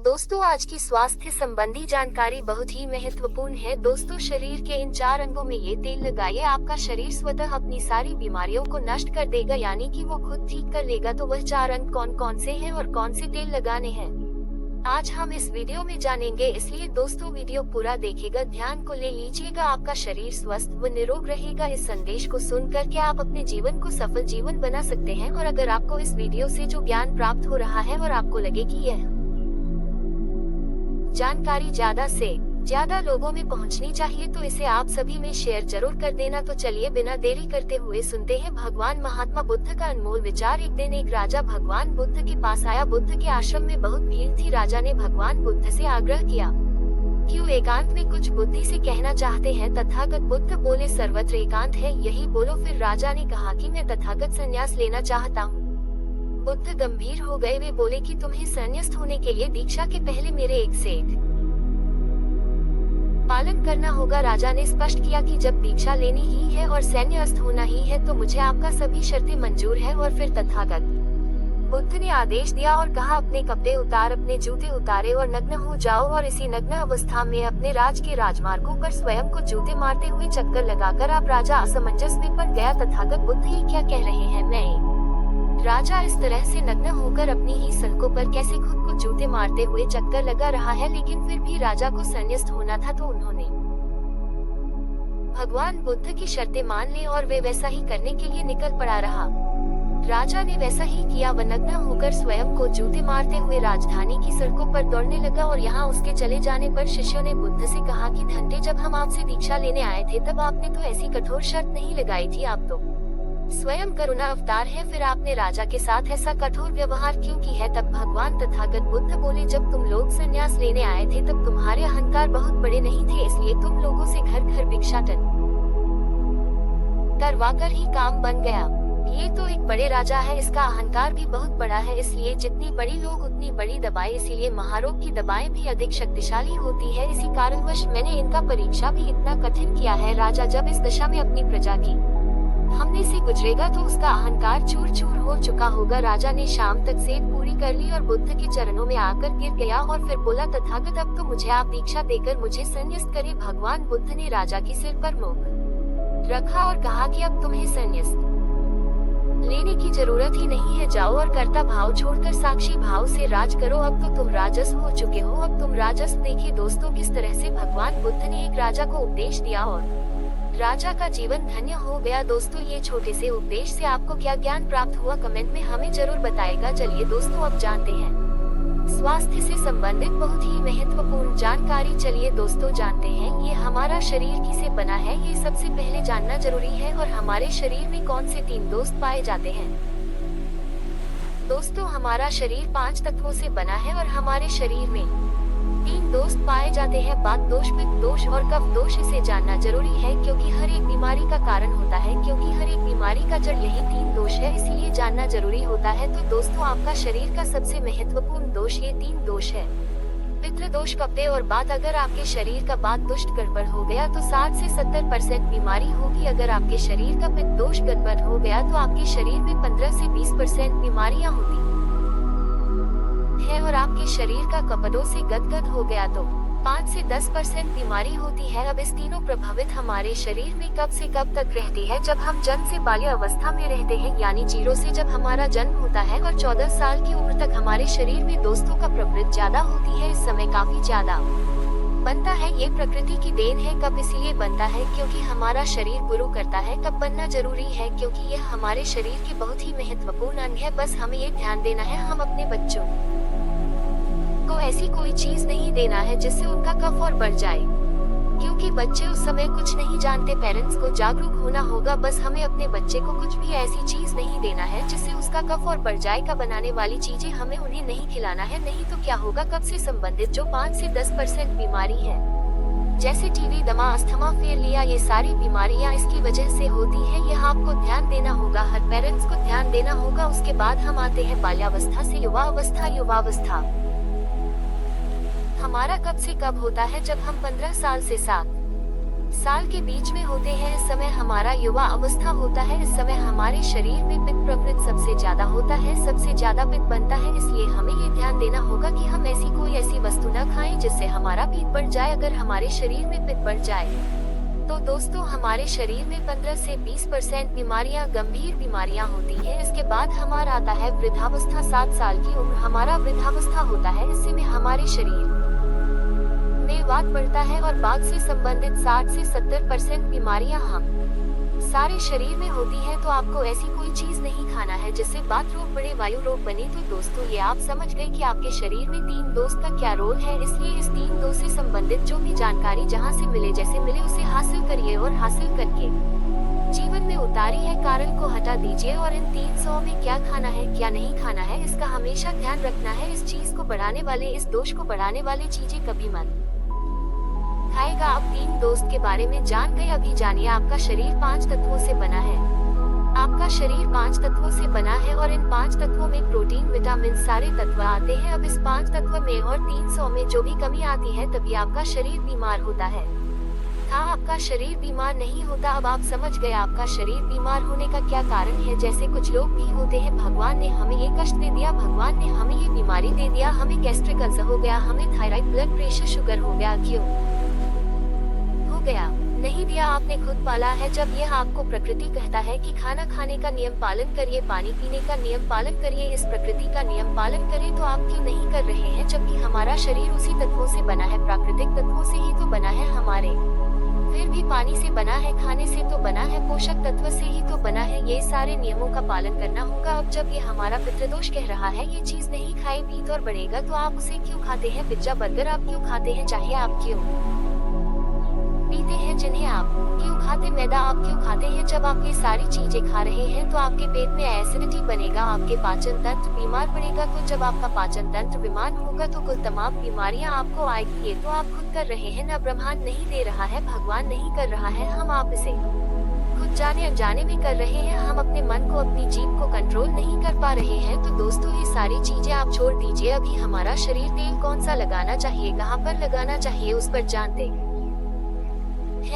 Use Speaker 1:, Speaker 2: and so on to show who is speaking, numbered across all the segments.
Speaker 1: दोस्तों, आज की स्वास्थ्य संबंधी जानकारी बहुत ही महत्वपूर्ण है। दोस्तों, शरीर के इन 4 अंगों में ये तेल लगाइए, आपका शरीर स्वतः अपनी सारी बीमारियों को नष्ट कर देगा, यानी कि वो खुद ठीक कर लेगा। तो वह 4 अंग कौन कौन से हैं और कौन से तेल लगाने हैं, आज हम इस वीडियो में जानेंगे। इसलिए दोस्तों, वीडियो पूरा देखिएगा, ध्यान को ले लीजिएगा, आपका शरीर स्वस्थ व निरोग रहेगा। इस संदेश को सुन करके आप अपने जीवन को सफल जीवन बना सकते हैं। और अगर आपको इस वीडियो से जो ज्ञान प्राप्त हो रहा है और आपको लगे कि यह जानकारी ज्यादा से ज्यादा लोगों में पहुंचनी चाहिए, तो इसे आप सभी में शेयर जरूर कर देना। तो चलिए बिना देरी करते हुए सुनते हैं भगवान महात्मा बुद्ध का अनमोल विचार। एक दिन एक राजा भगवान बुद्ध के पास आया। बुद्ध के आश्रम में बहुत भीड़ थी। राजा ने भगवान बुद्ध से आग्रह किया, क्यों एकांत में कुछ बुद्धि से कहना चाहते हैं? तथागत बुद्ध बोले, सर्वत्र एकांत है, यही बोलो। फिर राजा ने कहा कि मैं तथागत संन्यास लेना चाहता हूँ। बुद्ध गंभीर हो गए। वे बोले कि तुम्हें संन्यास्त होने के लिए दीक्षा के पहले मेरे एक सेठ पालन करना होगा। राजा ने स्पष्ट किया कि जब दीक्षा लेनी ही है और संन्यास्त होना ही है तो मुझे आपका सभी शर्तें मंजूर है। और फिर तथागत बुद्ध ने आदेश दिया और कहा, अपने कपड़े उतार, अपने जूते उतारे और नग्न हो जाओ। और इसी नग्न अवस्था में अपने राज के राजमार्गों पर स्वयं को जूते मारते हुए चक्कर लगाकर आप राजा असमंजस में पड़ गया। तथागत बुद्ध ये क्या कह रहे हैं? मैं राजा इस तरह से नग्न होकर अपनी ही सड़कों पर कैसे खुद को जूते मारते हुए चक्कर लगा रहा है? लेकिन फिर भी राजा को संन्यास्त होना था, तो उन्होंने भगवान बुद्ध की शर्तें मान ली और वे वैसा ही करने के लिए निकल पड़ा रहा। राजा ने वैसा ही किया। वह नग्न होकर स्वयं को जूते मारते हुए राजधानी की सड़कों पर दौड़ने लगा। और यहाँ उसके चले जाने पर शिष्यों ने बुद्ध से कहा कि घंटे जब हम आपसे दीक्षा लेने आए थे तब आपने तो ऐसी कठोर शर्त नहीं लगाई थी, आप तो स्वयं करुणा अवतार है, फिर आपने राजा के साथ ऐसा कठोर व्यवहार क्यों की है? तब भगवान तथागत बुद्ध बोले, जब तुम लोग संन्यास लेने आए थे तब तुम्हारे अहंकार बहुत बड़े नहीं थे, इसलिए तुम लोगों से घर घर भिक्षाटन करवाकर ही काम बन गया। ये तो एक बड़े राजा है, इसका अहंकार भी बहुत बड़ा है, इसलिए जितनी बड़ी लोग उतनी बड़ी दबाएं, इसीलिए महारोग की दबाएं भी अधिक शक्तिशाली होती है। इसी कारणवश मैंने इनका परीक्षा भी इतना कठिन किया है। राजा जब इस दशा में अपनी प्रजा की हमने से गुजरेगा तो उसका अहंकार चूर चूर हो चुका होगा। राजा ने शाम तक सेठ पूरी कर ली और बुद्ध के चरणों में आकर गिर गया और फिर बोला, तथागत अब तो मुझे आप दीक्षा देकर मुझे संन्यास्त करे। भगवान बुद्ध ने राजा के सिर पर मुख रखा और कहा कि अब तुम्हें संन्यास्त लेने की जरूरत ही नहीं है, जाओ और कर्ता भाव छोड़कर साक्षी भाव से राज करो। अब तो तुम राजस हो चुके हो, अब तुम राजस। देखिए दोस्तों, किस तरह से भगवान बुद्ध ने एक राजा को उपदेश दिया और राजा का जीवन धन्य हो गया। दोस्तों, ये छोटे से उपदेश से आपको क्या ज्ञान प्राप्त हुआ, कमेंट में हमें जरूर बताएगा। चलिए दोस्तों, अब जानते हैं स्वास्थ्य से संबंधित बहुत ही महत्वपूर्ण जानकारी। चलिए दोस्तों जानते हैं ये हमारा शरीर किससे बना है, ये सबसे पहले जानना जरूरी है। और हमारे शरीर में कौन से 3 दोस्त पाए जाते हैं? दोस्तों, हमारा शरीर 5 तत्वों से बना है और हमारे शरीर में 3 दोस्त पाए जाते हैं, वात दोष, पित्त दोष और कफ दोष। इसे जानना जरूरी है क्योंकि हर एक बीमारी का कारण होता है, क्योंकि हर एक बीमारी का जड़ यही 3 दोष है, इसीलिए जानना जरूरी होता है। तो दोस्तों, आपका शरीर का सबसे महत्वपूर्ण दोष ये 3 दोष है, पितृ दोष, कब्जे और वात। अगर आपके शरीर का वात दोष गड़बड़ हो गया तो 60 से 70% बीमारी होगी। अगर आपके शरीर का पित्त दोष गड़बड़ हो गया तो आपके शरीर में 15 से 20% बीमारियां होती है। और आपके शरीर का कपड़ों से गदगद हो गया तो 5 से 10% बीमारी होती है। अब इस तीनों प्रभावित हमारे शरीर में कब से कब तक रहती है? जब हम जन्म से बाल्य अवस्था में रहते हैं, यानी 0 से जब हमारा जन्म होता है और 14 साल की उम्र तक हमारे शरीर में दोस्तों का प्रवृत्ति ज्यादा होती है। इस समय काफी ज्यादा बनता है, ये प्रकृति की देन है। कब इसीलिए बनता है क्योंकि हमारा शरीर गुरु करता है। कब बनना जरूरी है? क्योंकि यह हमारे शरीर के बहुत ही महत्वपूर्ण अंग है। बस हमें ये ध्यान देना है, हम अपने बच्चों को ऐसी कोई चीज नहीं देना है जिससे उनका कफ और बढ़ जाए, क्योंकि बच्चे उस समय कुछ नहीं जानते। पेरेंट्स को जागरूक होना होगा। बस हमें अपने बच्चे को कुछ भी ऐसी चीज नहीं देना है जिससे उसका कफ और बढ़ जाए। का बनाने वाली चीजें हमें उन्हें नहीं खिलाना है, नहीं तो क्या होगा, कफ से संबंधित जो 5 से 10% बीमारी है, जैसे टीबी, दमा, अस्थमा, फेलिया, ये सारी बीमारियां इसकी वजह से होती है। यह आपको ध्यान देना होगा, हर पेरेंट्स को ध्यान देना होगा। उसके बाद हम आते हैं बाल्यावस्था से युवावस्था। युवावस्था हमारा कब से कब होता है? जब हम 15 साल से 7 साल के बीच में होते हैं। इस समय हमारा युवा अवस्था होता है। इस समय हमारे शरीर में पित्त प्रवृत्ति सबसे ज्यादा होता है, सबसे ज्यादा पित्त बनता है। इसलिए हमें ये ध्यान देना होगा कि हम ऐसी कोई ऐसी वस्तु न खाएं जिससे हमारा पेट बढ़ जाए अगर हमारे शरीर में पित्त बढ़ जाए तो दोस्तों हमारे शरीर में 15 से 20% बीमारियां गंभीर बीमारियां होती हैं। इसके बाद हमारा आता है वृद्धावस्था। 7 साल की उम्र हमारा वृद्धावस्था होता है। इससे में हमारे शरीर में वात बढ़ता है और बात से संबंधित 60 से 70% बीमारियां हम सारे शरीर में होती है। तो आपको ऐसी कोई चीज नहीं खाना है जिससे बात रोग बढ़े, वायु रोग बने। तो दोस्तों ये आप समझ गए कि आपके शरीर में 3 दोस्त का क्या रोल है। इसलिए इस 3 दोस्त से संबंधित जो भी जानकारी जहां से मिले जैसे मिले उसे हासिल करिए और हासिल करके जीवन में उतारी है कारण को हटा दीजिए। और इन 300 में क्या खाना है क्या नहीं खाना है इसका हमेशा ध्यान रखना है। इस चीज को बढ़ाने वाले, इस दोष को बढ़ाने वाली चीजें कभी मत खाएगा। आप 3 दोस्त के बारे में जान गए, अभी जानिए आपका शरीर 5 तत्वों से बना है। आपका शरीर 5 तत्वों से बना है और इन 5 तत्वों में प्रोटीन, विटामिन सारे तत्व आते हैं। अब इस 5 तत्व में और 300 में जो भी कमी आती है तभी आपका शरीर बीमार होता है। हाँ, आपका शरीर बीमार नहीं होता। अब आप समझ गए आपका शरीर बीमार होने का क्या कारण है। जैसे कुछ लोग भी होते हैं, भगवान ने हमें ये कष्ट दे दिया, भगवान ने हमें ये बीमारी दे दिया, हमें गैस्ट्रिक अल्सर हो गया, हमें थायराइड, ब्लड प्रेशर, शुगर हो गया। क्यों गया? नहीं दिया, आपने खुद पाला है। जब यह आपको प्रकृति कहता है कि खाना खाने का नियम पालन करिए, पानी पीने का नियम पालन करिए, इस प्रकृति का नियम पालन करें, तो आप क्यों नहीं कर रहे हैं? जबकि हमारा शरीर उसी तत्वों से बना है, प्राकृतिक तत्वों से ही तो बना है हमारे। फिर भी पानी से बना है, खाने से तो बना है, पोषक तत्व से ही तो बना है। ये सारे नियमों का पालन करना होगा। अब जब ये हमारा पितृदोष कह रहा है ये चीज नहीं खाए पीत और बढ़ेगा, तो आप उसे क्यों खाते हैं? पिज्जा, बर्गर आप क्यों खाते हैं? चाहे आप क्यों पीते हैं, जिन्हें आप क्यों खाते? मैदा आप क्यों खाते हैं? जब आप ये सारी चीजें खा रहे हैं तो आपके पेट में एसिडिटी बनेगा, आपके पाचन तंत्र बीमार पड़ेगा। तो जब आपका पाचन तंत्र बीमार होगा तो कुल तमाम बीमारियां आपको आएगी। ये तो आप खुद कर रहे हैं ना, ब्रह्मांड नहीं दे रहा है, भगवान नहीं कर रहा है, हम आप इसे खुद जाने अनजाने में कर रहे हैं। हम अपने मन को, अपनी जीभ को कंट्रोल नहीं कर पा रहे हैं। तो दोस्तों ये सारी चीजें आप छोड़ दीजिए। अभी हमारा शरीर तेल कौन सा लगाना चाहिए, कहाँ पर लगाना चाहिए, उस पर जानते है।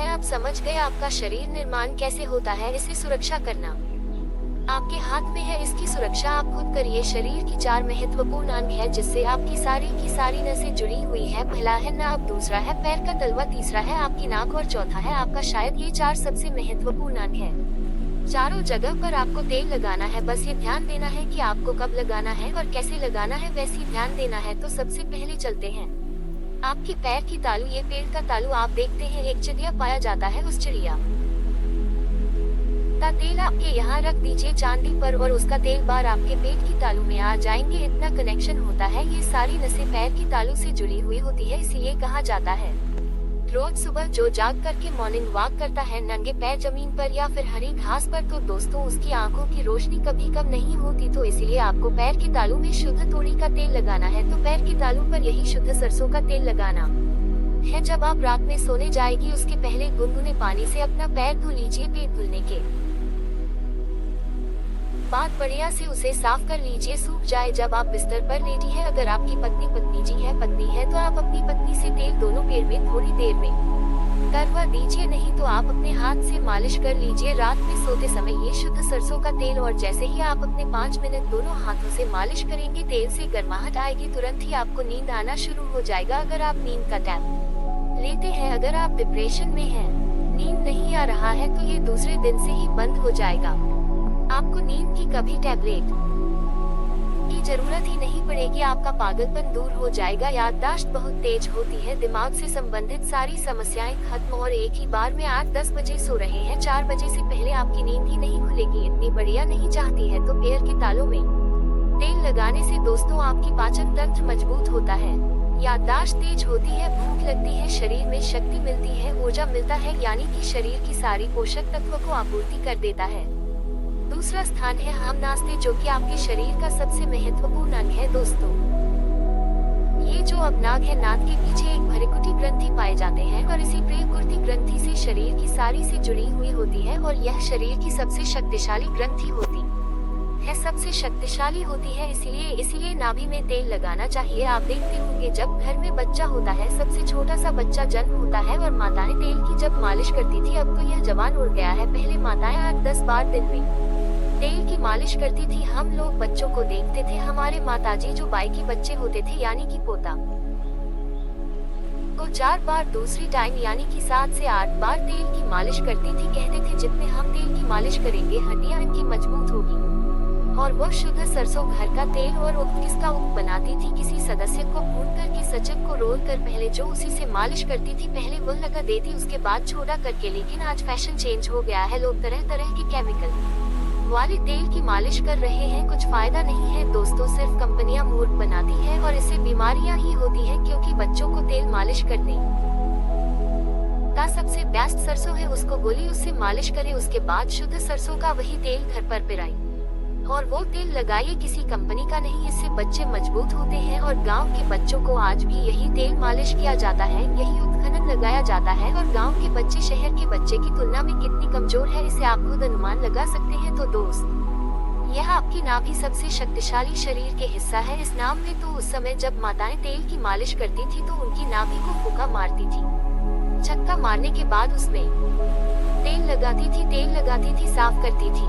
Speaker 1: आप समझ गए आपका शरीर निर्माण कैसे होता है, इसे सुरक्षा करना आपके हाथ में है। इसकी सुरक्षा आप खुद करिए। शरीर की 4 महत्वपूर्ण अंग है जिससे आपकी सारी नसें जुड़ी हुई है। पहला है नाभ, दूसरा है पैर का तलवा, तीसरा है आपकी नाक और चौथा है आपका शायद। ये 4 सबसे महत्वपूर्ण अंग है। चारों जगह पर आपको तेल लगाना है। बस ये ध्यान देना है कि आपको कब लगाना है और कैसे लगाना है, वैसे ध्यान देना है। तो सबसे पहले चलते हैं आपके पैर की तालू। ये पेड़ का तालू आप देखते हैं, एक चिड़िया पाया जाता है, उस चिड़िया का तेल आपके यहाँ रख दीजिए चांदी पर और उसका तेल बार आपके पेट की तालू में आ जाएंगे। इतना कनेक्शन होता है। ये सारी नसें पैर की तालू से जुड़ी हुई होती है, इसीलिए कहा जाता है रोज सुबह जो जाग करके मॉर्निंग वॉक करता है नंगे पैर जमीन पर या फिर हरी घास पर, तो दोस्तों उसकी आंखों की रोशनी कभी कम नहीं होती। तो इसलिए आपको पैर की तालू में शुद्ध तोड़ी का तेल लगाना है। तो पैर की तालू पर यही शुद्ध सरसों का तेल लगाना है। जब आप रात में सोने जाएगी उसके पहले गुनगुने पानी से अपना पैर धो लीजिए। पेट धुलने के बाद बढ़िया से उसे साफ कर लीजिए, सूख जाए। जब आप बिस्तर पर लेटी है, अगर आपकी पत्नी है तो आप अपनी पत्नी से तेल दोनों पैर में थोड़ी देर में करवा दीजिए, नहीं तो आप अपने हाथ से मालिश कर लीजिए। रात में सोते समय ये शुद्ध सरसों का तेल, और जैसे ही आप अपने 5 मिनट दोनों हाथों से मालिश करेंगे तेल से गर्माहट आएगी, तुरंत ही आपको नींद आना शुरू हो जाएगा। अगर आप नींद का टैब लेते हैं, अगर आप डिप्रेशन में हैं, नींद नहीं आ रहा है, तो ये दूसरे दिन से ही बंद हो जाएगा। आपको नींद की कभी टैबलेट की जरूरत ही नहीं पड़ेगी। आपका पागलपन दूर हो जाएगा। याददाश्त बहुत तेज होती है, दिमाग से संबंधित सारी समस्याएं खत्म। और एक ही बार में 8-10 बजे सो रहे हैं, 4 बजे से पहले आपकी नींद ही नहीं खुलेगी। इतनी बढ़िया नहीं चाहती है तो पैर के तालू में तेल लगाने से दोस्तों आपकी पाचन तंत्र मजबूत होता है, याददाश्त तेज होती है, भूख लगती है, शरीर में शक्ति मिलती है, ऊर्जा मिलता है, यानी कि शरीर की सारी पोषक तत्व को आपूर्ति कर देता है। दूसरा स्थान है हम नास्ते, जो कि आपके शरीर का सबसे महत्वपूर्ण अंग है। दोस्तों ये जो अपनाग है, नाद के पीछे एक भ्रूकुटी ग्रंथि पाए जाते हैं और इसी भ्रूकुटी ग्रंथि से शरीर की सारी से जुड़ी हुई होती है और यह शरीर की सबसे शक्तिशाली ग्रंथि होती है, सबसे शक्तिशाली होती है। इसीलिए नाभि में तेल लगाना चाहिए। आप देखते होंगे जब घर में बच्चा होता है, सबसे छोटा सा बच्चा जन्म होता है और माताएं तेल की जब मालिश करती थी, अब तो यह जवान उड़ गया है। पहले माताएं 8-10 बार दिन में तेल की मालिश करती थी। हम लोग बच्चों को देखते थे, हमारे माताजी जो बाई की बच्चे होते थे यानी कि पोता को 4 बार दूसरी टाइम यानी कि 7 से 8 बार तेल की मालिश करती थी। कहते थे जितने हम तेल की मालिश करेंगे हड्डियां इनकी मजबूत होगी। और वो शुद्ध सरसों घर का तेल और किसका बनाती थी, किसी सदस्य को भून कर के सचक को रोल कर पहले जो उसी से मालिश करती थी, पहले वो लगा देती उसके बाद छोड़ा करके। लेकिन आज फैशन चेंज हो गया है, लोग तरह तरह के केमिकल वाले तेल की मालिश कर रहे हैं। कुछ फायदा नहीं है दोस्तों, सिर्फ कंपनियां मूर्ख बनाती है और इससे बीमारियां ही होती है, क्योंकि बच्चों को तेल मालिश करने का सबसे बेस्ट सरसों है, उसको गोली उससे मालिश करे, उसके बाद शुद्ध सरसों का वही तेल घर पर पिराई और वो तेल लगाइए, किसी कंपनी का नहीं। इससे बच्चे मजबूत होते हैं और गांव के बच्चों को आज भी यही तेल मालिश किया जाता है, यही उत्खनन लगाया जाता है। और गांव के बच्चे शहर के बच्चे की तुलना में कितनी कमजोर है इसे आप खुद अनुमान लगा सकते हैं। तो दोस्त, यह आपकी नाभि सबसे शक्तिशाली शरीर के हिस्सा है। इस नाम में तो उस समय जब माताएं तेल की मालिश करती थी तो उनकी नाभि को फूंका मारती थी। छक्का मारने के बाद उसमें तेल लगाती थी, साफ करती थी।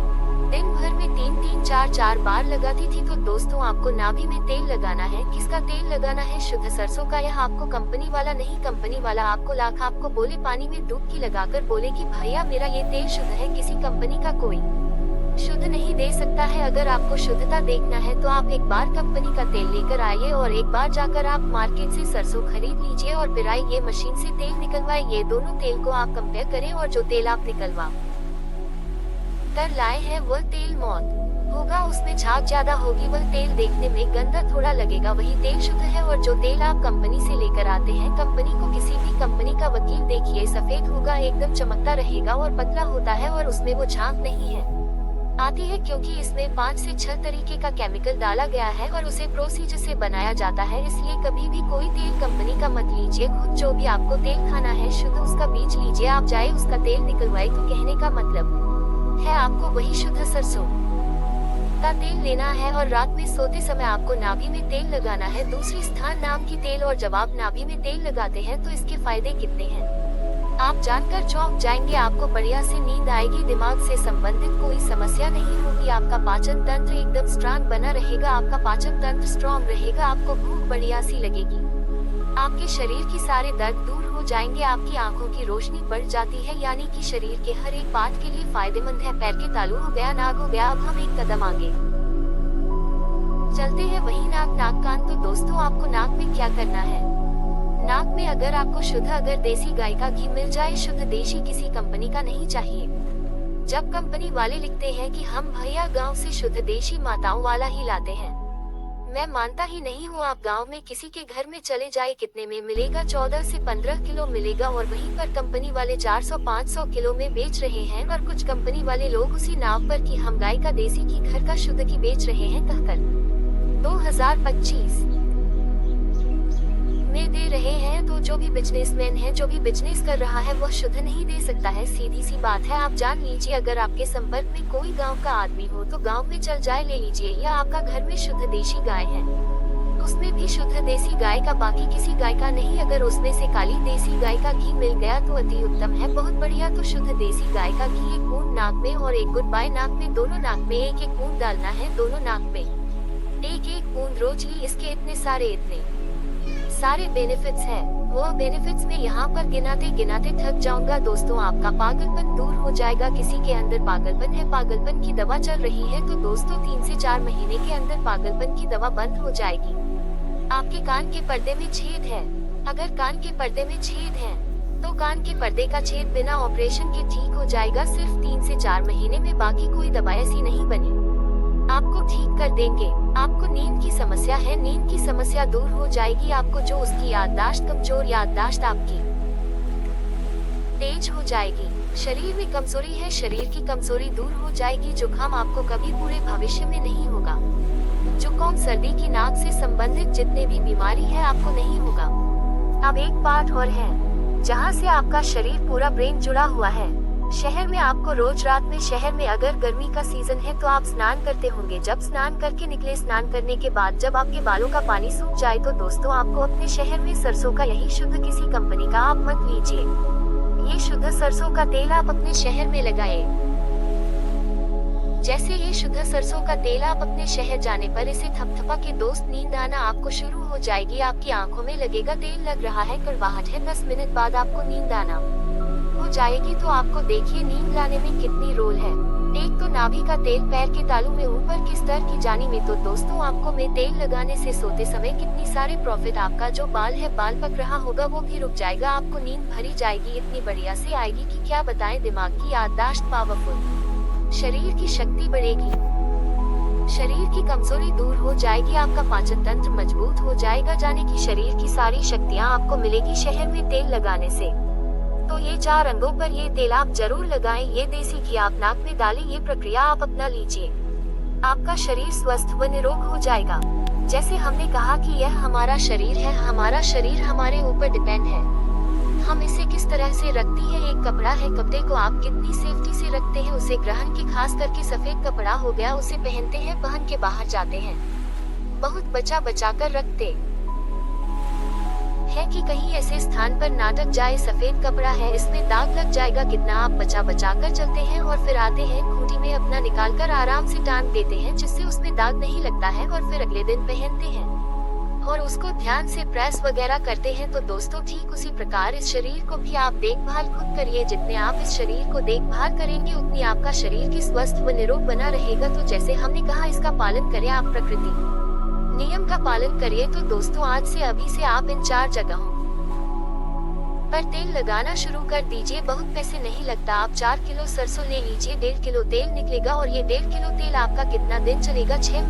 Speaker 1: दिन भर में 3-3, 4-4 बार लगाती थी। तो दोस्तों, आपको नाभि में तेल लगाना है। किसका तेल लगाना है? शुद्ध सरसों का। यह आपको कंपनी वाला नहीं, कंपनी वाला आपको लाख आपको बोले पानी में डुबकी लगाकर बोले कि भैया मेरा ये तेल शुद्ध है, किसी कंपनी का कोई शुद्ध नहीं दे सकता है। अगर आपको शुद्धता देखना है तो आप एक बार कंपनी का तेल लेकर आइए और एक बार जाकर आप मार्केट से सरसों खरीद लीजिए और फिर आइए मशीन से तेल निकलवाए। ये दोनों तेल को आप कंपेयर करें और जो तेल आप निकलवा कर लाए हैं वह तेल मौत होगा, उसमें झाग ज्यादा होगी, वह तेल देखने में गंदा थोड़ा लगेगा, वही तेल शुद्ध है। और जो तेल आप कंपनी से लेकर आते हैं, कंपनी को किसी भी कंपनी का वकील देखिए, सफेद होगा, एकदम चमकता रहेगा और पतला होता है और उसमें वो झाग नहीं है आती है, क्योंकि इसमें 5 से 6 तरीके का केमिकल डाला गया है और उसे प्रोसीजर से बनाया जाता है। इसलिए कभी भी कोई तेल कंपनी का मत लीजिए, खुद जो भी आपको तेल खाना है शुद्ध उसका बीज लीजिए, आप जाए उसका तेल निकलवाए। तो कहने का मतलब है आपको वही शुद्ध सरसों का तेल लेना है और रात में सोते समय आपको नाभि में तेल लगाना है। दूसरी स्थान नाम की तेल। और जब आप नाभि में तेल लगाते हैं तो इसके फायदे कितने हैं आप जानकर चौंक जाएंगे। आपको बढ़िया से नींद आएगी, दिमाग से संबंधित कोई समस्या नहीं होगी, आपका पाचन तंत्र एकदम स्ट्रांग बना रहेगा, आपका पाचन तंत्र स्ट्रांग रहेगा, आपको भूख बढ़िया सी लगेगी, आपके शरीर की सारे दर्द दूर हो जाएंगे, आपकी आंखों की रोशनी बढ़ जाती है, यानी कि शरीर के हर एक पार्ट के लिए फायदेमंद है। पैर के तालू हो गया, नाक हो गया, अब हम एक कदम आगे चलते हैं, वही नाक, कान। तो दोस्तों, आपको नाक में क्या करना है? नाक में अगर आपको शुद्ध अगर देसी गाय का घी मिल जाए, शुद्ध देशी, किसी कंपनी का नहीं चाहिए। जब कंपनी वाले लिखते हैं कि हम भैया गांव से शुद्ध देशी माताओं वाला ही लाते हैं, मैं मानता ही नहीं हूँ। आप गांव में किसी के घर में चले जाए, कितने में मिलेगा? 14 से 15 किलो मिलेगा और वहीं पर कंपनी वाले 400-500 किलो में बेच रहे हैं। और कुछ कंपनी वाले लोग उसी नाव पर कि हम गाय का देसी घी घर का शुद्ध की बेच रहे हैं कहकर 2025 में दे रहे हैं। तो जो भी बिजनेसमैन है, जो भी बिजनेस कर रहा है, वह शुद्ध नहीं दे सकता है, सीधी सी बात है। आप जान लीजिए, अगर आपके संपर्क में कोई गांव का आदमी हो तो गांव में चल जाए, ले लीजिए। या आपका घर में शुद्ध देशी गाय है, उसमें भी शुद्ध देसी गाय का, बाकी किसी गाय का नहीं। अगर उसमें से काली देसी गाय का घी मिल गया तो अति उत्तम है, बहुत बढ़िया। तो शुद्ध देसी गाय का घी 1 बूंद नाक में और 1 गुड बाय नाक में, दोनों नाक में 1-1 बूंद डालना है, दोनों नाक में 1-1 बूंद रोज ली। इसके इतने सारे बेनिफिट्स हैं। वो बेनिफिट्स में यहाँ पर गिनाते गिनाते थक जाऊंगा। दोस्तों, आपका पागलपन दूर हो जाएगा। किसी के अंदर पागलपन है, पागलपन की दवा चल रही है, तो दोस्तों 3 से 4 महीने के अंदर पागलपन की दवा बंद हो जाएगी। आपके कान के पर्दे में छेद है, अगर कान के पर्दे में छेद है तो कान के पर्दे का छेद बिना ऑपरेशन के ठीक हो जाएगा, सिर्फ 3 से 4 महीने में। बाकी कोई दवा ऐसी नहीं बनी, आपको ठीक कर देंगे। आपको नींद की समस्या है, नींद की समस्या दूर हो जाएगी। आपको जो उसकी याददाश्त, कमजोर याददाश्त आपकी तेज हो जाएगी। शरीर में कमजोरी है, शरीर की कमजोरी दूर हो जाएगी। जुकाम आपको कभी पूरे भविष्य में नहीं होगा। जुकाम, सर्दी की नाक से संबंधित जितने भी बीमारी है आपको नहीं होगा। अब एक पार्ट और है जहाँ से आपका शरीर पूरा ब्रेन जुड़ा हुआ है। शहर में आपको रोज रात में, शहर में अगर गर्मी का सीजन है तो आप स्नान करते होंगे। जब स्नान करके निकले, स्नान करने के बाद जब आपके बालों का पानी सूख जाए तो दोस्तों, आपको अपने शहर में सरसों का यही शुद्ध, किसी कंपनी का आप मत लीजिए, ये शुद्ध सरसों का तेल आप अपने शहर में लगाए। जैसे ये शुद्ध सरसों का तेल, आप अपने शहर जाने पर इसे थपथपा के दोस्त नींद आना आपको शुरू हो जाएगी। आपकी आंखों में लगेगा तेल लग रहा है, कड़वाहट है, 10 मिनट बाद आपको नींद आना हो जाएगी। तो आपको देखिए नींद लाने में कितनी रोल है। एक तो नाभि का तेल पैर के तालू में ऊपर की स्तर की जानी में, तो दोस्तों आपको में तेल लगाने से सोते समय कितनी सारे प्रॉफिट। आपका जो बाल पक रहा होगा वो भी रुक जाएगा, आपको नींद भरी जाएगी, इतनी बढ़िया से आएगी कि क्या बताएं। दिमाग की याददाश्त पावरफुल, शरीर की शक्ति बढ़ेगी, शरीर की कमजोरी दूर हो जाएगी, आपका पाचन तंत्र मजबूत हो जाएगा। जाने की शरीर की सारी शक्तियाँ आपको मिलेगी शहर में तेल लगाने से। तो ये 4 अंगों पर ये तेल आप जरूर लगाएं। ये देसी घी आप नाक में डालें, ये प्रक्रिया आप अपना लीजिए, आपका शरीर स्वस्थ व निरोग हो जाएगा। जैसे हमने कहा कि यह हमारा शरीर है, हमारा शरीर हमारे ऊपर डिपेंड है, हम इसे किस तरह से रखती है। एक कपड़ा है, कपड़े को आप कितनी सेफ्टी से रखते हैं उसे। ग्रहण की खास करके सफेद कपड़ा हो गया, उसे पहनते हैं, पहन के बाहर जाते हैं, बहुत बचा बचा कर रखते है कि कहीं ऐसे स्थान पर नाटक जाए। सफेद कपड़ा है, इसमें दाग लग जाएगा, कितना आप बचा बचा कर चलते हैं और फिर आते हैं खूंटी में अपना निकाल कर आराम से टांग देते हैं, जिससे उसमें दाग नहीं लगता है, और फिर अगले दिन पहनते हैं और उसको ध्यान से प्रेस वगैरह करते हैं। तो दोस्तों ठीक उसी प्रकार इस शरीर को भी आप देखभाल खुद करिए। जितने आप इस शरीर को देखभाल करेंगे उतनी आपका शरीर की स्वस्थ व निरोग बना रहेगा। तो जैसे हमने कहा इसका पालन करें, आप प्रकृति नियम का पालन करिए। तो दोस्तों आज से अभी से आप इन 4 जगहों पर तेल लगाना शुरू कर दीजिए, बहुत पैसे नहीं लगता। आप 4 किलो सरसों ले लीजिए, 1.5 किलो तेल निकलेगा और ये 1.5 किलो तेल आपका कितना दिन चलेगा, 6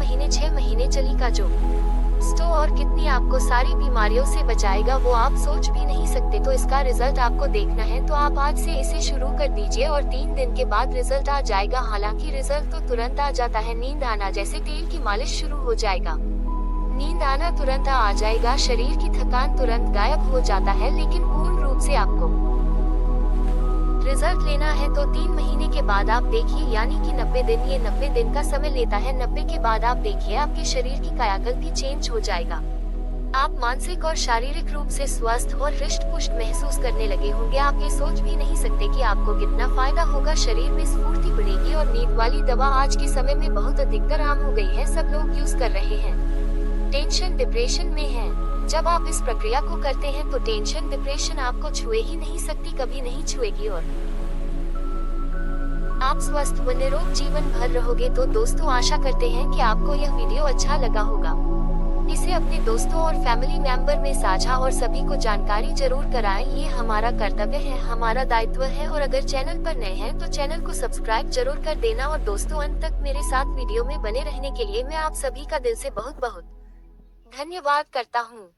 Speaker 1: महीने चलेगा जो स्टो, और कितनी आपको सारी बीमारियों से बचाएगा वो आप सोच भी नहीं सकते। तो इसका रिजल्ट आपको देखना है तो आप आज से इसे शुरू कर दीजिए और 3 दिन के बाद रिजल्ट आ जाएगा। हालांकि रिजल्ट तो तुरंत आ जाता है, नींद आना जैसे तेल की मालिश शुरू हो जाएगा, नींद आना तुरंत आ जाएगा, शरीर की थकान तुरंत गायब हो जाता है। लेकिन पूर्ण रूप से आपको रिजल्ट लेना है तो 3 महीने के बाद आप देखिए, यानी कि 90 दिन, ये 90 दिन का समय लेता है। 90 के बाद आप देखिए आपके शरीर की कायाकल्प भी चेंज हो जाएगा, आप मानसिक और शारीरिक रूप से स्वस्थ और हृष्ट पुष्ट महसूस करने लगे होंगे। आप ये सोच भी नहीं सकते कि आपको कितना फायदा होगा, शरीर में स्फूर्ति बढ़ेगी। और नींद वाली दवा आज के समय में बहुत अधिकतर आम हो गई है, सब लोग यूज कर रहे हैं, टेंशन डिप्रेशन में है। जब आप इस प्रक्रिया को करते हैं तो टेंशन डिप्रेशन आपको छुए ही नहीं सकती, कभी नहीं छुएगी और आप स्वस्थ व निरोग जीवन भर रहोगे। तो दोस्तों आशा करते हैं कि आपको यह वीडियो अच्छा लगा होगा, इसे अपने दोस्तों और फैमिली मेंबर में साझा और सभी को जानकारी जरूर कराएं। ये हमारा कर्तव्य है, हमारा दायित्व है। और अगर चैनल पर नए हैं तो चैनल को सब्सक्राइब जरूर कर देना। और दोस्तों अंत तक मेरे साथ वीडियो में बने रहने के लिए मैं आप सभी का दिल से बहुत बहुत धन्यवाद करता हूँ।